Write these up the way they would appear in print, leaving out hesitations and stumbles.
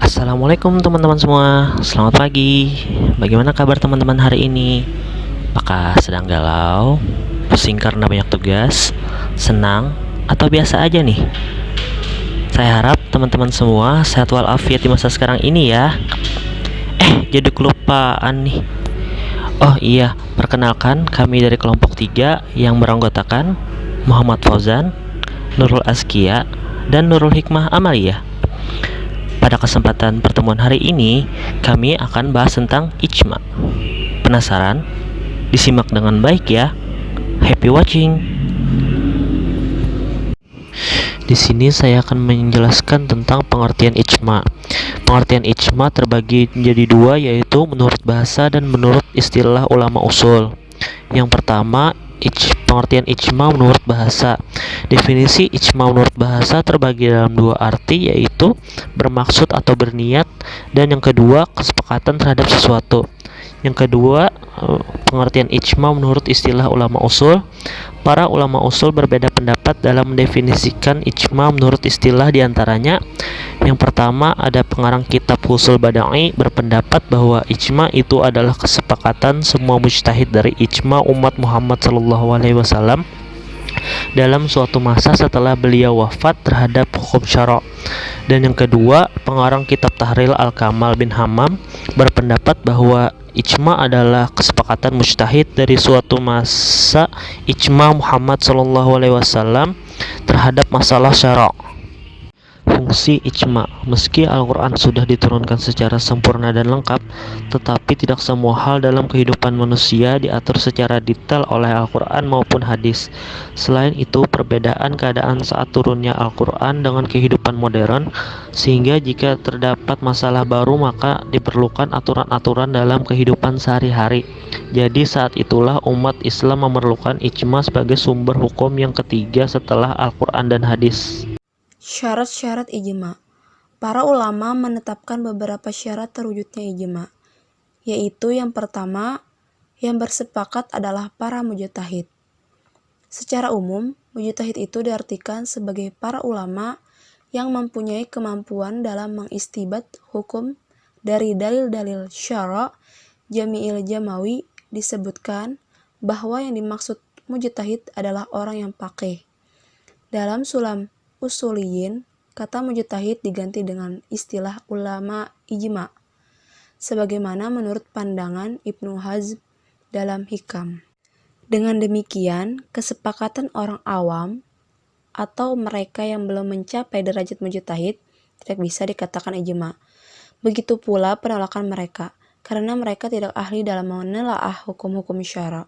Assalamualaikum teman-teman semua. Selamat pagi. Bagaimana kabar teman-teman hari ini? Apakah sedang galau, pusing karena banyak tugas, senang, atau biasa aja nih? Saya harap teman-teman semua sehat walafiat di masa sekarang ini ya. Jadi kelupaan nih. Oh iya, perkenalkan kami dari kelompok 3 yang beranggotakan Muhammad Fauzan, Nurul Azkia, dan Nurul Hikmah Amalia. Pada kesempatan pertemuan hari ini, kami akan bahas tentang ijma. Penasaran? Disimak dengan baik ya. Happy watching. Di sini saya akan menjelaskan tentang pengertian ijma. Pengertian ijma terbagi menjadi dua, yaitu menurut bahasa dan menurut istilah ulama usul. Yang pertama, pengertian ijma menurut bahasa. Definisi ijma menurut bahasa terbagi dalam dua arti, yaitu bermaksud atau berniat, dan yang kedua kesepakatan terhadap sesuatu. Yang kedua, pengertian ijma menurut istilah ulama usul. Para ulama usul berbeda pendapat dalam mendefinisikan ijma menurut istilah, diantaranya yang pertama ada pengarang kitab Husul Bada'i berpendapat bahwa ijma itu adalah kesepakatan semua mujtahid dari ijma umat Muhammad SAW dalam suatu masa setelah beliau wafat terhadap hukum syara'. Dan yang kedua, pengarang kitab Tahril Al-Kamal bin Hammam berpendapat bahwa ijma adalah kesepakatan mujtahid dari suatu masa ijma Muhammad SAW terhadap masalah syara'. Fungsi ijma. Meski Al-Quran sudah diturunkan secara sempurna dan lengkap, tetapi tidak semua hal dalam kehidupan manusia diatur secara detail oleh Al-Quran maupun hadis. Selain itu, perbedaan keadaan saat turunnya Al-Quran dengan kehidupan modern, sehingga jika terdapat masalah baru maka diperlukan aturan-aturan dalam kehidupan sehari-hari. Jadi saat itulah umat Islam memerlukan ijma sebagai sumber hukum yang ketiga setelah Al-Quran dan hadis. Syarat-syarat ijma. Para ulama menetapkan beberapa syarat terwujudnya ijma, yaitu yang pertama, yang bersepakat adalah para mujtahid. Secara umum, mujtahid itu diartikan sebagai para ulama yang mempunyai kemampuan dalam mengistibat hukum dari dalil-dalil syara'. Jami'il Jamawi disebutkan bahwa yang dimaksud mujtahid adalah orang yang faqih. Dalam Sulam Usuliyin, kata mujtahid diganti dengan istilah ulama ijma, sebagaimana menurut pandangan Ibnu Hazm dalam Hikam. Dengan demikian, kesepakatan orang awam atau mereka yang belum mencapai derajat mujtahid tidak bisa dikatakan ijma. Begitu pula penolakan mereka, karena mereka tidak ahli dalam menelaah hukum-hukum syara'.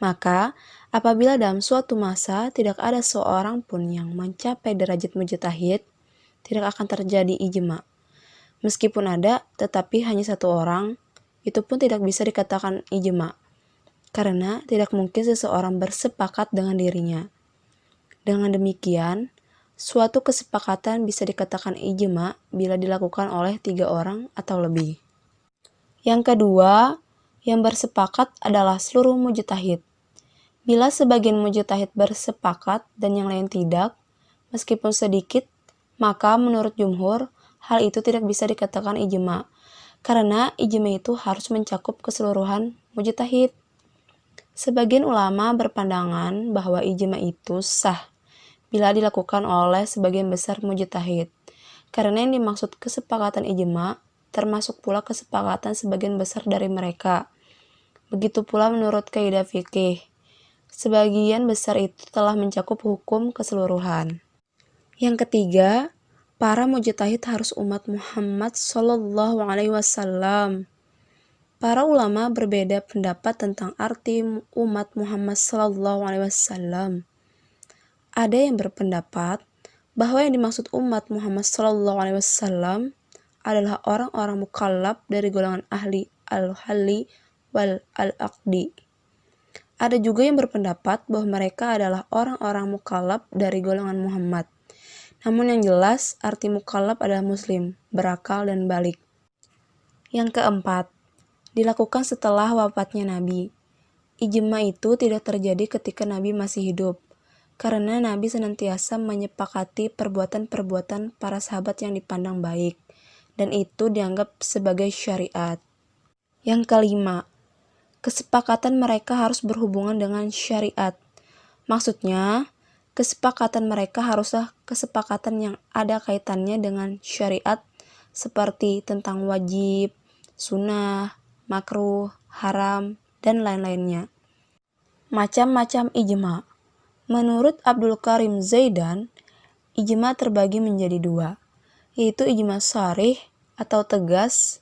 Maka, apabila dalam suatu masa tidak ada seorang pun yang mencapai derajat mujtahid, tidak akan terjadi ijma. Meskipun ada, tetapi hanya satu orang, itu pun tidak bisa dikatakan ijma, karena tidak mungkin seseorang bersepakat dengan dirinya. Dengan demikian, suatu kesepakatan bisa dikatakan ijma bila dilakukan oleh 3 orang atau lebih. Yang kedua, yang bersepakat adalah seluruh mujtahid. Bila sebagian mujtahid bersepakat dan yang lain tidak, meskipun sedikit, maka menurut jumhur, hal itu tidak bisa dikatakan ijma, karena ijma itu harus mencakup keseluruhan mujtahid. Sebagian ulama berpandangan bahwa ijma itu sah bila dilakukan oleh sebagian besar mujtahid, karena yang dimaksud kesepakatan ijma termasuk pula kesepakatan sebagian besar dari mereka. Begitu pula menurut kaidah fikih, sebagian besar itu telah mencakup hukum keseluruhan. Yang ketiga, para mujtahid harus umat Muhammad SAW. Para ulama berbeda pendapat tentang arti umat Muhammad SAW. Ada yang berpendapat bahwa yang dimaksud umat Muhammad SAW adalah orang-orang mukallaf dari golongan ahli al-halli wal al-aqdi. Ada juga yang berpendapat bahwa mereka adalah orang-orang mukallaf dari golongan Muhammad. Namun yang jelas, arti mukallaf adalah muslim, berakal dan balik. Yang keempat, dilakukan setelah wafatnya Nabi. Ijma itu tidak terjadi ketika Nabi masih hidup, karena Nabi senantiasa menyepakati perbuatan-perbuatan para sahabat yang dipandang baik, dan itu dianggap sebagai syariat. Yang kelima, kesepakatan mereka harus berhubungan dengan syariat. Maksudnya, kesepakatan mereka haruslah kesepakatan yang ada kaitannya dengan syariat seperti tentang wajib, sunnah, makruh, haram, dan lain-lainnya. Macam-macam ijma. Menurut Abdul Karim Zaidan, ijma terbagi menjadi dua, yaitu ijma sharih atau tegas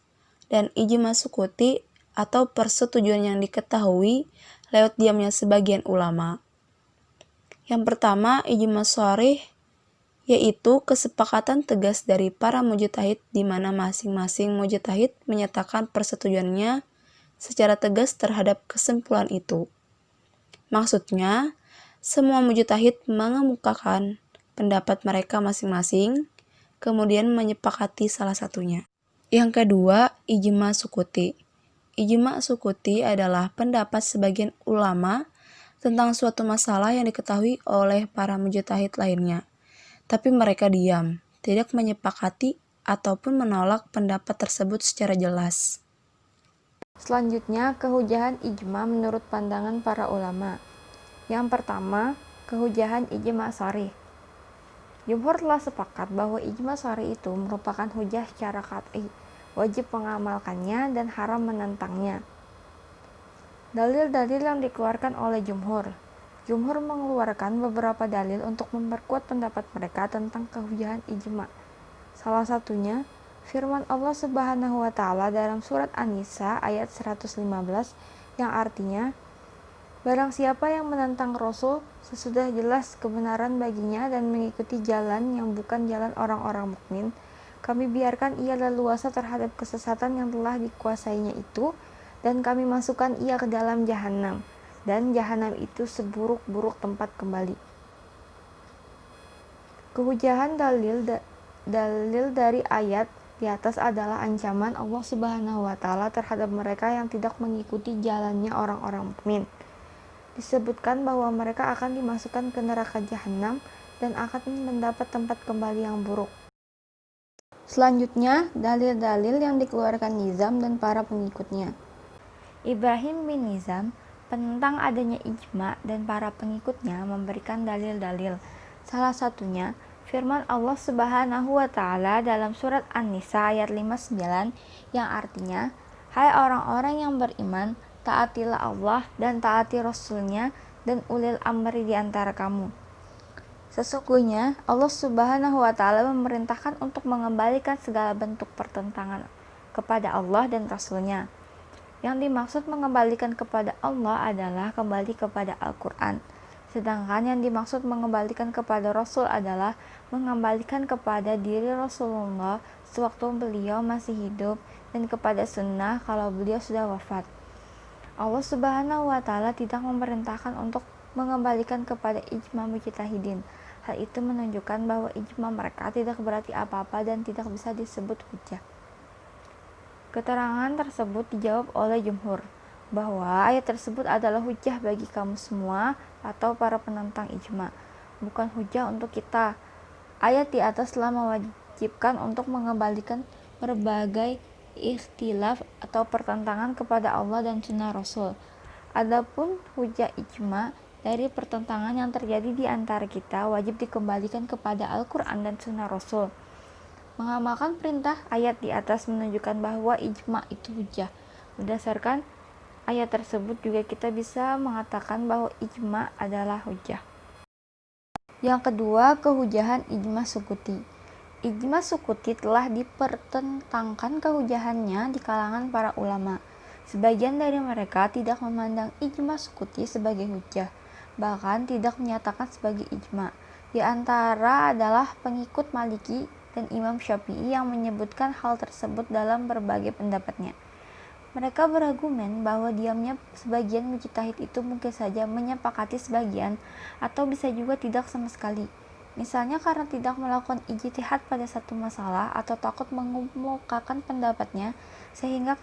dan ijma sukuti atau persetujuan yang diketahui lewat diamnya sebagian ulama. Yang pertama, ijma sharih, yaitu kesepakatan tegas dari para mujtahid di mana masing-masing mujtahid menyatakan persetujuannya secara tegas terhadap kesimpulan itu. Maksudnya, semua mujtahid mengemukakan pendapat mereka masing-masing, kemudian menyepakati salah satunya. Yang kedua, ijma sukuti. Ijma sukuti adalah pendapat sebagian ulama tentang suatu masalah yang diketahui oleh para mujtahid lainnya, tapi mereka diam, tidak menyepakati ataupun menolak pendapat tersebut secara jelas. Selanjutnya, kehujahan ijma menurut pandangan para ulama. Yang pertama, kehujahan ijma sharih. Jumhur telah sepakat bahwa ijma sharih itu merupakan hujah secara qat'i, wajib mengamalkannya dan haram menentangnya. Dalil-dalil yang dikeluarkan oleh Jumhur mengeluarkan beberapa dalil untuk memperkuat pendapat mereka tentang kehujahan ijma. Salah satunya, firman Allah Subhanahu wa Ta'ala dalam surat An-Nisa ayat 115 yang artinya, barang siapa yang menentang Rasul sesudah jelas kebenaran baginya dan mengikuti jalan yang bukan jalan orang-orang mukmin, kami biarkan ia leluasa terhadap kesesatan yang telah dikuasainya itu, dan kami masukkan ia ke dalam jahanam, dan jahanam itu seburuk-buruk tempat kembali. Kehujahan dalil dari ayat di atas adalah ancaman Allah Subhanahu wa Ta'ala terhadap mereka yang tidak mengikuti jalannya orang-orang mukmin. Disebutkan bahwa mereka akan dimasukkan ke neraka jahanam dan akan mendapat tempat kembali yang buruk. Selanjutnya, dalil-dalil yang dikeluarkan Nizam dan para pengikutnya. Ibrahim bin Nizam, penentang adanya ijma, dan para pengikutnya memberikan dalil-dalil. Salah satunya, firman Allah Subhanahu wa Ta'ala dalam surat An-Nisa ayat 59 yang artinya, hai orang-orang yang beriman, taatilah Allah dan taati Rasul-Nya dan ulil amri di antara kamu. Sesungguhnya Allah Subhanahu wa Ta'ala memerintahkan untuk mengembalikan segala bentuk pertentangan kepada Allah dan Rasul-Nya. Yang dimaksud mengembalikan kepada Allah adalah kembali kepada Al-Quran. Sedangkan yang dimaksud mengembalikan kepada Rasul adalah mengembalikan kepada diri Rasulullah sewaktu beliau masih hidup dan kepada sunnah kalau beliau sudah wafat. Allah Subhanahu wa Ta'ala tidak memerintahkan untuk mengembalikan kepada ijma mujtahidin. Hal itu menunjukkan bahwa ijma mereka tidak berarti apa-apa dan tidak bisa disebut hujjah. Keterangan tersebut dijawab oleh Jumhur bahwa ayat tersebut adalah hujjah bagi kamu semua atau para penentang ijma, bukan hujjah untuk kita. Ayat di atas telah mewajibkan untuk mengembalikan berbagai ikhtilaf atau pertentangan kepada Allah dan sunnah Rasul. Adapun hujjah ijma dari pertentangan yang terjadi di antara kita wajib dikembalikan kepada Al-Quran dan sunnah Rasul. Mengamalkan perintah ayat di atas menunjukkan bahwa ijma itu hujjah. Berdasarkan ayat tersebut juga kita bisa mengatakan bahwa ijma adalah hujjah. Yang kedua, kehujahan ijma sukuti. Ijma sukuti telah dipertentangkan kehujahannya di kalangan para ulama. Sebagian dari mereka tidak memandang ijma sukuti sebagai hujjah, bahkan tidak menyatakan sebagai ijma. Di antara adalah pengikut Maliki dan Imam Syafi'i yang menyebutkan hal tersebut dalam berbagai pendapatnya. Mereka berargumen bahwa diamnya sebagian mujtahid itu mungkin saja menyepakati sebagian atau bisa juga tidak sama sekali. Misalnya karena tidak melakukan ijtihad pada satu masalah atau takut mengemukakan pendapatnya sehingga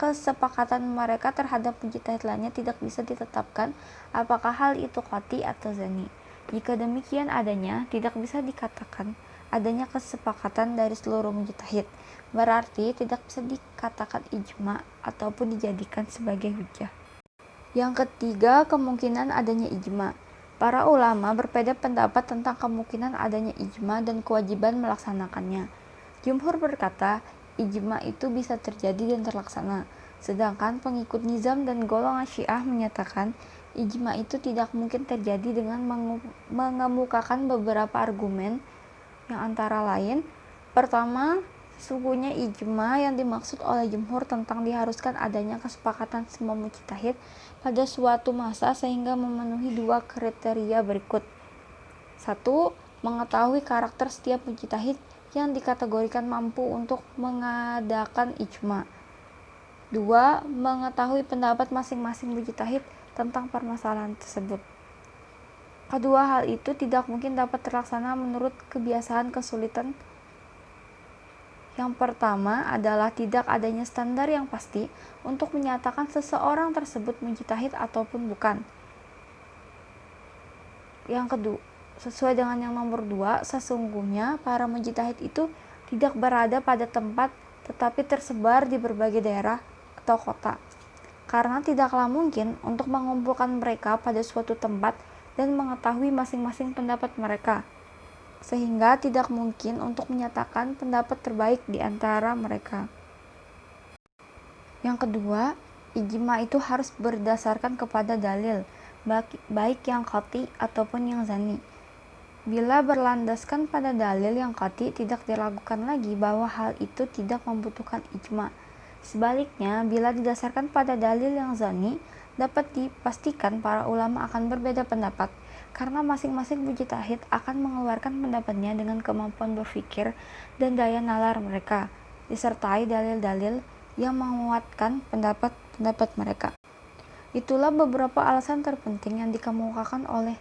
kesepakatan mereka terhadap mujtahid lainnya tidak bisa ditetapkan apakah hal itu qati atau zani. Jika demikian adanya, tidak bisa dikatakan adanya kesepakatan dari seluruh mujtahid. Berarti tidak bisa dikatakan ijma ataupun dijadikan sebagai hujjah. Yang ketiga, kemungkinan adanya ijma. Para ulama berbeda pendapat tentang kemungkinan adanya ijma dan kewajiban melaksanakannya. Jumhur berkata, ijma itu bisa terjadi dan terlaksana. Sedangkan pengikut Nizam dan golongan Syiah menyatakan, ijma itu tidak mungkin terjadi dengan mengemukakan beberapa argumen yang antara lain, pertama, sesungguhnya ijma yang dimaksud oleh jumhur tentang diharuskan adanya kesepakatan semua mujtahid pada suatu masa sehingga memenuhi dua kriteria berikut. 1. Mengetahui karakter setiap mujtahid yang dikategorikan mampu untuk mengadakan ijma. 2. Mengetahui pendapat masing-masing mujtahid tentang permasalahan tersebut. Kedua hal itu tidak mungkin dapat terlaksana menurut kebiasaan kesulitan. Yang pertama adalah tidak adanya standar yang pasti untuk menyatakan seseorang tersebut mujtahid ataupun bukan. Yang kedua, sesuai dengan yang nomor 2, sesungguhnya para mujtahid itu tidak berada pada tempat tetapi tersebar di berbagai daerah atau kota. Karena tidaklah mungkin untuk mengumpulkan mereka pada suatu tempat dan mengetahui masing-masing pendapat mereka, sehingga tidak mungkin untuk menyatakan pendapat terbaik di antara mereka. Yang kedua, ijma itu harus berdasarkan kepada dalil, baik yang qati ataupun yang zani. Bila berlandaskan pada dalil yang qati, tidak diragukan lagi bahwa hal itu tidak membutuhkan ijma. Sebaliknya, bila didasarkan pada dalil yang zani, dapat dipastikan para ulama akan berbeda pendapat, karena masing-masing mujtahid akan mengeluarkan pendapatnya dengan kemampuan berpikir dan daya nalar mereka, disertai dalil-dalil yang menguatkan pendapat-pendapat mereka. Itulah beberapa alasan terpenting yang dikemukakan oleh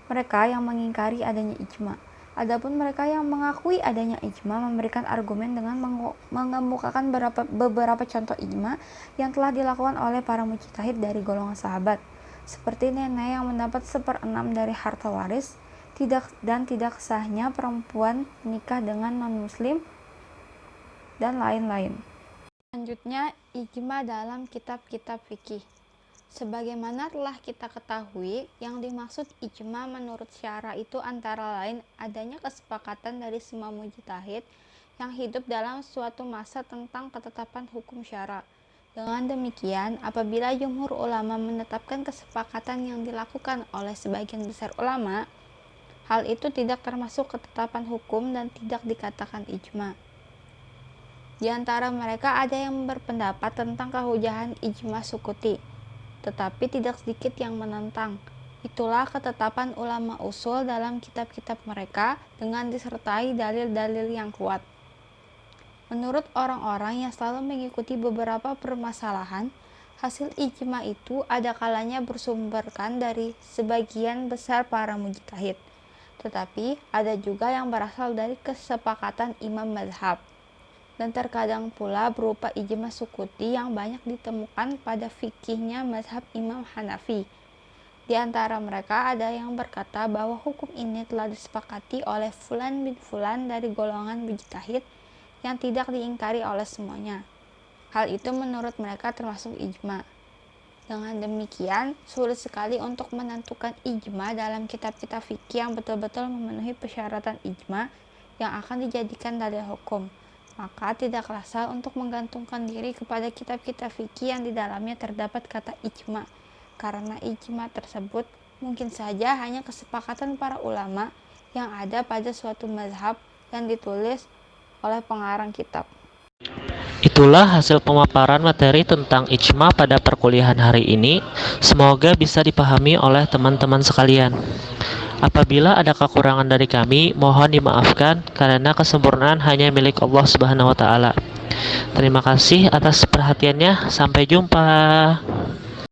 mereka yang mengingkari adanya ijma. Adapun mereka yang mengakui adanya ijma memberikan argumen dengan mengemukakan beberapa contoh ijma yang telah dilakukan oleh para mujtahid dari golongan sahabat, seperti nenek yang mendapat 1/6 dari harta waris, tidak sahnya perempuan menikah dengan non-muslim, dan lain-lain. Selanjutnya, ijma dalam kitab-kitab fikih. Sebagaimana telah kita ketahui, yang dimaksud ijma menurut syara itu antara lain adanya kesepakatan dari semua mujtahid yang hidup dalam suatu masa tentang ketetapan hukum syara. Dengan demikian, apabila jumhur ulama menetapkan kesepakatan yang dilakukan oleh sebagian besar ulama, hal itu tidak termasuk ketetapan hukum dan tidak dikatakan ijma. Di antara mereka ada yang berpendapat tentang kehujahan ijma sukuti, tetapi tidak sedikit yang menentang. Itulah ketetapan ulama usul dalam kitab-kitab mereka dengan disertai dalil-dalil yang kuat. Menurut orang-orang yang selalu mengikuti beberapa permasalahan, hasil ijma itu ada kalanya bersumberkan dari sebagian besar para mujtahid, tetapi ada juga yang berasal dari kesepakatan imam mazhab, dan terkadang pula berupa ijma sukuti yang banyak ditemukan pada fikihnya mazhab Imam Hanafi. Di antara mereka ada yang berkata bahwa hukum ini telah disepakati oleh Fulan bin Fulan dari golongan mujtahid yang tidak diingkari oleh semuanya. Hal itu menurut mereka termasuk ijma. Dengan demikian, sulit sekali untuk menentukan ijma dalam kitab-kitab fikih yang betul-betul memenuhi persyaratan ijma yang akan dijadikan dalil hukum. Maka tidaklah sah untuk menggantungkan diri kepada kitab-kitab fikih yang di dalamnya terdapat kata ijma, karena ijma tersebut mungkin saja hanya kesepakatan para ulama yang ada pada suatu mazhab yang ditulis oleh pengarang kitab. Itulah hasil pemaparan materi tentang ijma pada perkuliahan hari ini. Semoga bisa dipahami oleh teman-teman sekalian. Apabila ada kekurangan dari kami, mohon dimaafkan karena kesempurnaan hanya milik Allah Subhanahu wa taala. Terima kasih atas perhatiannya. Sampai jumpa.